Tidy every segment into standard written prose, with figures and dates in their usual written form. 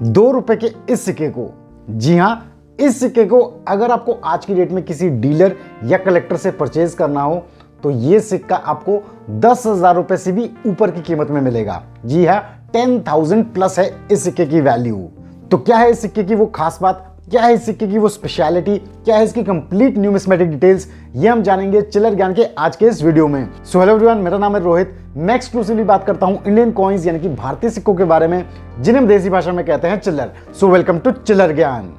₹2 के इस सिक्के को, जी हाँ, इस सिक्के को अगर आपको आज की डेट में किसी डीलर या कलेक्टर से परचेज करना हो तो ये सिक्का आपको 10,000 रुपए से भी ऊपर की कीमत में मिलेगा। जी हाँ, 10,000 प्लस है इस सिक्के की वैल्यू। तो क्या है इस सिक्के की वो खास बात, क्या है इस सिक्के की वो स्पेशलिटी, क्या है इसकी कंप्लीट न्यूमिस्मेटिक डिटेल्स, ये हम जानेंगे चिल्लर ज्ञान के आज के इस वीडियो में। सो हेलो एवरीवन, मेरा नाम है रोहित। मैं एक्सक्लूसिवली बात करता हूं इंडियन कॉइन्स यानी कि भारतीय सिक्कों के बारे में, जिन्हें हम देसी भाषा में कहते हैं चिल्लर। सो वेलकम टू चिल्लर ज्ञान।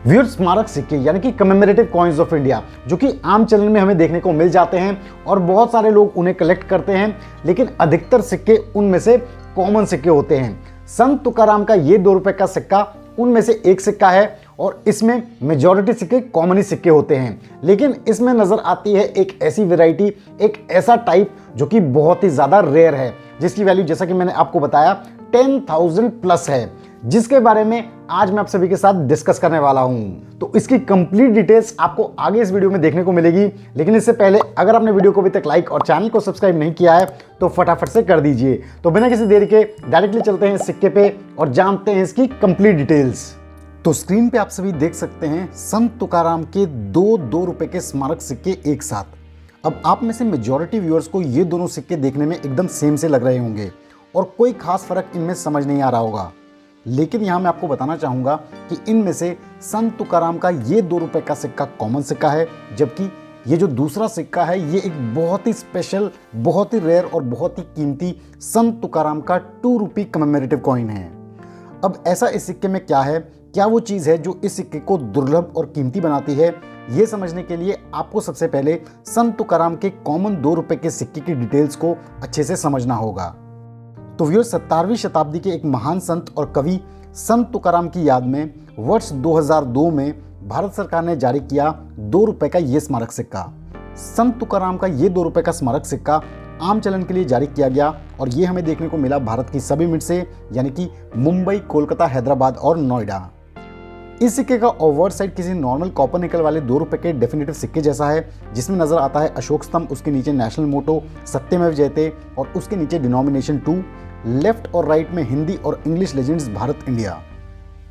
व्यूअर्स, स्मारक सिक्के यानी कि कमेमोरेटिव कॉइन्स ऑफ इंडिया, जो कि आम चलन में हमें देखने को मिल जाते हैं और बहुत सारे लोग उन्हें कलेक्ट करते हैं, लेकिन अधिकतर सिक्के उनमें से कॉमन सिक्के होते हैं। संत तुकाराम का ये ₹2 का सिक्का उनमें से एक सिक्का है और इसमें मेजॉरिटी सिक्के कॉमन ही सिक्के होते हैं, लेकिन इसमें नजर आती है एक ऐसी वेराइटी, एक ऐसा टाइप जो कि बहुत ही ज्यादा रेयर है, जिसकी वैल्यू जैसा कि मैंने आपको बताया 10,000 प्लस है, जिसके बारे में आज मैं आप सभी के साथ डिस्कस करने वाला हूं। तो इसकी कंप्लीट डिटेल्स आपको आगे इस वीडियो में देखने को मिलेगी, लेकिन इससे पहले अगर आपने वीडियो को अभी तक लाइक और चैनल को सब्सक्राइब नहीं किया है तो फटाफट से कर दीजिए। तो बिना किसी देरी के डायरेक्टली चलते हैं इस सिक्के पे और जानते हैं इसकी कंप्लीट डिटेल्स। तो स्क्रीन पे आप सभी देख सकते हैं संत तुकाराम के दो ₹2 के स्मारक सिक्के एक साथ। अब आप में से मेजॉरिटी व्यूअर्स को ये दोनों सिक्के देखने में एकदम सेम से लग रहे होंगे और कोई खास फर्क इनमें समझ नहीं आ रहा होगा, लेकिन यहां मैं आपको बताना चाहूंगा कि इनमें से संत तुकाराम का ये ₹2 का सिक्का कॉमन सिक्का है, जबकि ये जो दूसरा सिक्का है ये एक बहुत ही स्पेशल, बहुत ही रेयर और बहुत ही कीमती संत तुकाराम का ₹2 कमेमोरेटिव कॉइन है। अब ऐसा इस सिक्के में क्या है, क्या वो चीज़ है जो इस सिक्के को दुर्लभ और कीमती बनाती है, ये समझने के लिए आपको सबसे पहले संत तुकाराम के कॉमन ₹2 के सिक्के की डिटेल्स को अच्छे से समझना होगा। तो व्यूअर्स, 17वीं शताब्दी के एक महान संत और कवि संत तुकाराम की याद में वर्ष 2002 में भारत सरकार ने जारी किया ₹2 का ये स्मारक सिक्का। संत तुकाराम का ये ₹2 का स्मारक सिक्का आम चलन के लिए जारी किया गया और ये हमें देखने को मिला भारत की सभी मिड से, यानी कि मुंबई, कोलकाता, हैदराबाद और नोएडा। इस सिक्के का ओवर साइड किसी नॉर्मल कॉपर निकल वाले ₹2 के डेफिनेटिव सिक्के जैसा है, जिसमें नजर आता है अशोक स्तंभ, उसके नीचे नेशनल मोटो सत्यमेव जयते और उसके नीचे डिनोमिनेशन 2, लेफ्ट और राइट में हिंदी और English legends Bharat India.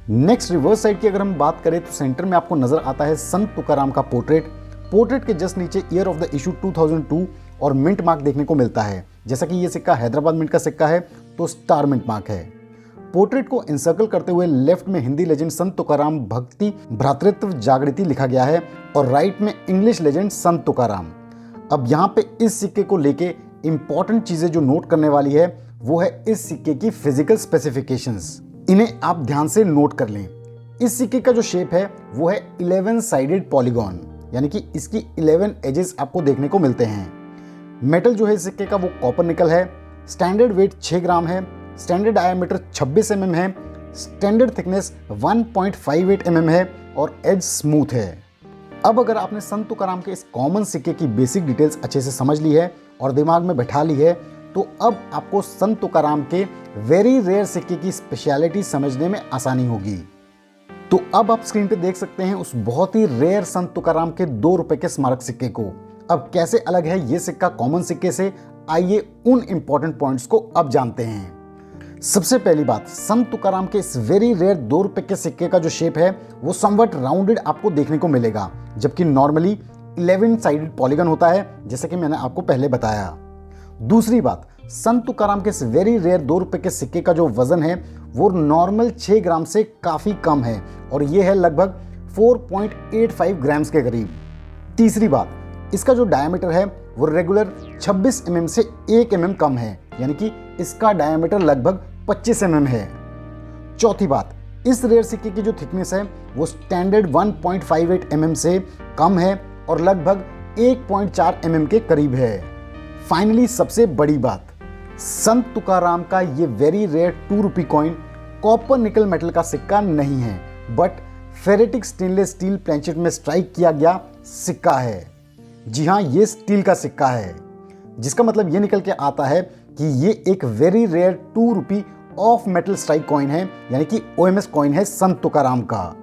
Next reverse side की अगर हम बात करें तो सेंटर में आपको नजर आता है संत तुकाराम का पोर्ट्रेट के जस्ट नीचे ईयर ऑफ द इशू 2002 और मिंट मार्क देखने को मिलता है। जैसा कि ये सिक्का हैदराबाद मिंट का सिक्का है तो स्टार मिंट मार्क है। पोर्ट्रेट को इंसर्कल करते हुए लेफ्ट में हिंदी लेजेंड संत तुकाराम भक्ति भ्रातृत्व जागृति लिखा गया है और राइट में इंग्लिश लेजेंड संत तुकाराम। अब यहाँ पे इस सिक्के को लेके इंपॉर्टेंट चीजें जो नोट करने वाली है वो है इस सिक्के की फिजिकल स्पेसिफिकेशंस। इन्हें आप ध्यान से नोट कर लें। इस सिक्के का जो शेप है वो है 11 साइडेड पॉलीगॉन, यानी कि इसकी 11 एजेस आपको देखने को मिलते हैं। मेटल जो है इस सिक्के का वो कॉपर निकल है। स्टैंडर्ड वेट 6 ग्राम है। स्टैंडर्ड डायमीटर 26 mm है। स्टैंडर्ड थिकनेस 1.58 mm है और एज स्मूथ है। अब अगर आपने संत तुकाराम के इस कॉमन सिक्के की बेसिक डिटेल्स अच्छे से समझ ली है और दिमाग में बैठा ली है, तो अब आपको संत तुकाराम के वेरी रेयर सिक्के की स्पेशलिटी समझने में आसानी होगी। तो अब आप स्क्रीन पे देख सकते हैं उस बहुत ही रेयर संत तुकाराम के ₹2 के स्मारक सिक्के को। अब कैसे अलग है ये सिक्का कॉमन सिक्के से, आइए उन इंपॉर्टेंट पॉइंट्स को अब जानते हैं। सबसे पहली बात, संत तुकाराम के इस वेरी रेयर ₹2 के सिक्के का जो शेप है वो समवट राउंडेड आपको देखने को मिलेगा, जबकि नॉर्मली 11 साइडेड पॉलीगन होता है, जैसे कि मैंने आपको पहले बताया। दूसरी बात, संत तुकाराम के इस वेरी रेयर ₹2 के सिक्के का जो वजन है वो नॉर्मल 6 ग्राम से काफी कम है और ये है लगभग 4.85 ग्राम्स के करीब। तीसरी बात, इसका जो डायमीटर है वो रेगुलर 26 mm से 1 mm कम है, यानी कि इसका डायमीटर लगभग 25 mm है। चौथी बात, इस रेयर सिक्के की जो थिकनेस है वो स्टैंडर्ड 1.58 mm से कम है और लगभग 1.4 mm के करीब है। फाइनली सबसे बड़ी बात, संत तुकाराम का ये very rare ₹2 coin copper nickel metal का सिक्का नहीं है, but ferritic stainless steel planchet में स्ट्राइक किया गया सिक्का है। जी हाँ, ये स्टील का सिक्का है, जिसका मतलब ये निकल के आता है कि ये एक very rare ₹2 off metal strike coin है, यानी कि OMS कॉइन है संत तुकाराम का।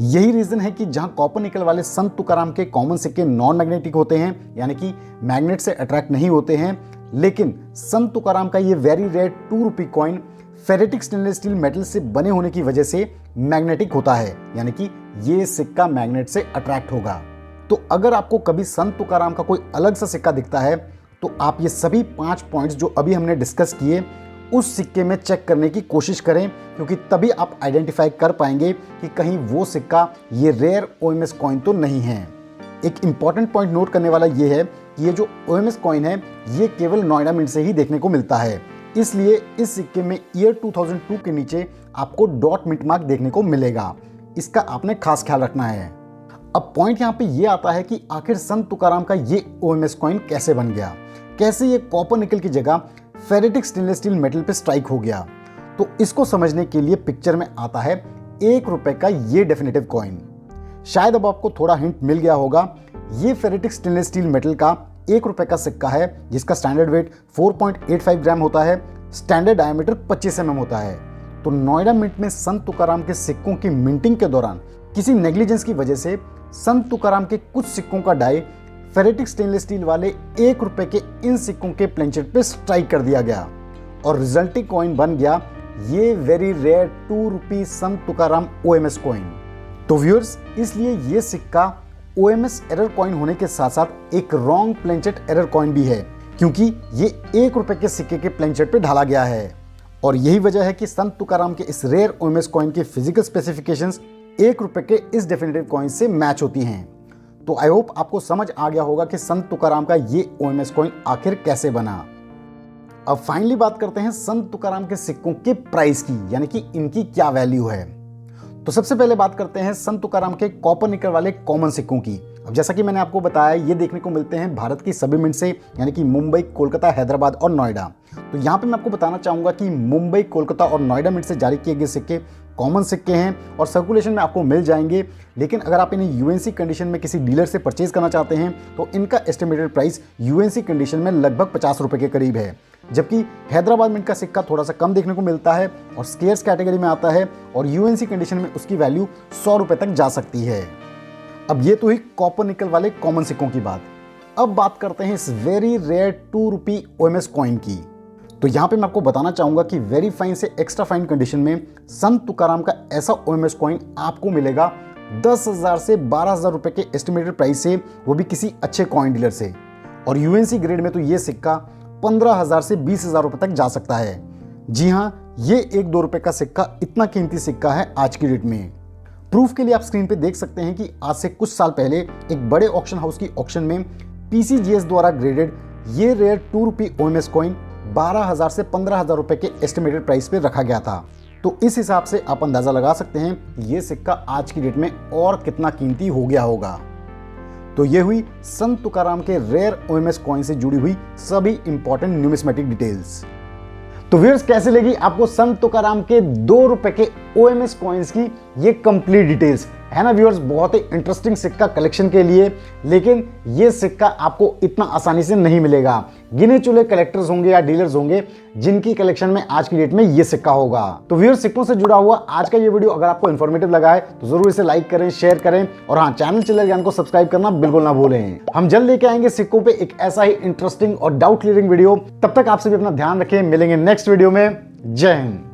यही रीजन है कि जहां कॉपर निकल वाले संत तुकाराम के कॉमन सिक्के नॉन मैग्नेटिक होते हैं, यानी कि मैग्नेट से अट्रैक्ट नहीं होते हैं, लेकिन संत तुकाराम का ये very rare 2 rupee coin ferritic stainless steel metal से बने होने की वजह से मैग्नेटिक होता है, यानी कि ये सिक्का मैग्नेट से अट्रैक्ट होगा। तो अगर आपको कभी संत तुकाराम का कोई अलग सा सिक्का दिखता है तो आप ये सभी 5 पॉइंट्स जो अभी हमने डिस्कस किए उस सिक्के में चेक करने की कोशिश करें, क्योंकि तभी आप आइडेंटिफाई कर पाएंगे कि कहीं वो सिक्का ये रेयर ओएमएस कॉइन तो नहीं है। एक इंपॉर्टेंट पॉइंट नोट करने वाला ये है कि ये जो ओएमएस कॉइन है ये केवल नोएडा मिंट से ही देखने को मिलता है, इसलिए इस सिक्के में ईयर 2002 के नीचे आपको डॉट मिंट मार्क देखने को मिलेगा। इसका आपने खास ख्याल रखना है। अब पॉइंट यहाँ पे ये आता है कि आखिर संत तुकाराम का ये ओएमएस कॉइन कैसे बन गया, कैसे ये कॉपर निकल की जगह फेरेटिक स्टेनलेस स्टील मेटल पे स्ट्राइक हो गया। तो इसको समझने के लिए पिक्चर में आता है 1 रुपए का ये डेफिनेटिव कॉइन। शायद अब आपको थोड़ा हिंट मिल गया होगा। ये फेरेटिक स्टेनलेस स्टील मेटल का 1 रुपए का सिक्का है जिसका स्टैंडर्ड वेट 4.85 ग्राम होता है, स्टैंडर्ड डायमीटर 25 mm होता है। तो नोएडा मिंट में संत तुकाराम के सिक्कों की मिंटिंग के दौरान किसी नेग्लिजेंस की वजह से संत तुकाराम के कुछ सिक्कों का डाई फेरेटिक स्टेनलेस स्टील वाले 1 रुपए के इन सिक्कों के प्लेनचेट पे स्ट्राइक कर दिया गया और रिजल्टिंग कॉइन बन गया ये वेरी रेयर 2 रुपी संत तुकाराम ओएमएस कॉइन। तो व्यूअर्स, इसलिए ये सिक्का ओएमएस एरर कॉइन होने के साथ साथ एक रॉन्ग प्लेनचेट एरर कॉइन भी है, क्योंकि ये 1 रुपए के सिक्के के प्लेनचेट पे ढाला गया है। और यही वजह है कि संत तुकाराम के इस रेयर ओएमएस कॉइन के फिजिकल स्पेसिफिकेशंस 1 रुपए के इस डेफिनेटिव कॉइन से मैच होती हैं। तो आई होप आपको समझ आ गया होगा कि संत तुकाराम का ये ओएमएस कॉइन आखिर कैसे बना। अब फाइनली बात करते हैं संत तुकाराम के सिक्कों के प्राइस की, यानी कि इनकी क्या वैल्यू है। तो सबसे पहले बात करते हैं संत तुकाराम के कॉपर निकल वाले कॉमन सिक्कों की। अब जैसा कि मैंने आपको बताया ये देखने को मिलते हैं भारत की सभी मिंट से, यानी कि मुंबई, कोलकाता, हैदराबाद और नोएडा। तो यहाँ पे मैं आपको बताना चाहूँगा कि मुंबई, कोलकाता और नोएडा मिंट से जारी किए गए सिक्के कॉमन सिक्के हैं और सर्कुलेशन में आपको मिल जाएंगे। लेकिन अगर आप इन्हें यूएनसी कंडीशन में किसी डीलर से परचेज करना चाहते हैं तो इनका एस्टिमेटेड प्राइस यूएनसी कंडीशन में लगभग 50 रुपए के करीब है, जबकि हैदराबाद मिंट का सिक्का थोड़ा सा कम देखने को मिलता है और स्केयर्स कैटेगरी में आता है और यूएनसी कंडीशन में उसकी वैल्यू 100 रुपए तक जा सकती है। अब ये तो ही कॉपर निकल वाले कॉमन सिक्कों की बात। अब बात करते हैं इस वेरी रेयर 2 रुपी ओएमएस कॉइन की। तो यहाँ पे मैं आपको बताना चाहूंगा कि वेरी फाइन से एक्स्ट्रा फाइन कंडीशन में संत तुकाराम का ऐसा ओएमएस कॉइन आपको मिलेगा 10,000 से 12,000 रुपए के एस्टिमेटेड प्राइस से, वो भी किसी अच्छे कॉइन डीलर से। और यूएनसी ग्रेड में तो ये सिक्का 15,000 से 20,000 रुपए तक जा सकता है। जी हाँ, ये 1-2 रुपए का सिक्का इतना कीमती सिक्का है आज की डेट में। प्रूफ के लिए आप स्क्रीन पे देख सकते हैं कि आज से कुछ साल पहले एक बड़े ऑक्शन हाउस की ऑक्शन में पीसीजीएस द्वारा ग्रेडेड ये रेयर 2 रुपी ओएमएस कॉइन 12,000 से 15,000 रुपए के एस्टिमेटेड प्राइस पे रखा गया था। तो इस हिसाब से आप अंदाजा लगा सकते हैं कि ये सिक्का आज की डेट में और कितना कीमती हो गया होगा। तो ये हुई संत तुकाराम के रेयर ओएमएस कॉइन से जुड़ी हुई सभी इंपॉर्टेंट न्यूमिस्मेटिक डिटेल्स। तो व्यूअर्स, कैसे लगी आपको संत तुकाराम के 2 रुपए के ओएमएस कॉइन्स की ये कंप्लीट डिटेल्स? है ना व्यूअर्स, बहुत ही इंटरेस्टिंग सिक्का कलेक्शन के लिए। लेकिन ये सिक्का आपको इतना आसानी से नहीं मिलेगा। गिने चुने कलेक्टर्स होंगे या डीलर्स होंगे जिनकी कलेक्शन में आज की डेट में ये सिक्का होगा। तो व्यूअर्स, सिक्कों से जुड़ा हुआ आज का ये वीडियो अगर आपको इन्फॉर्मेटिव लगा है तो जरूर इसे लाइक करें, शेयर करें और हाँ, चैनल चिल्लर ज्ञान को सब्सक्राइब करना बिल्कुल ना भूलें। हम जल्द लेके आएंगे सिक्कों पे एक ऐसा ही इंटरेस्टिंग और डाउट क्लियरिंग वीडियो। तब तक आप सभी अपना ध्यान रखें। मिलेंगे नेक्स्ट वीडियो में। जय हिंद।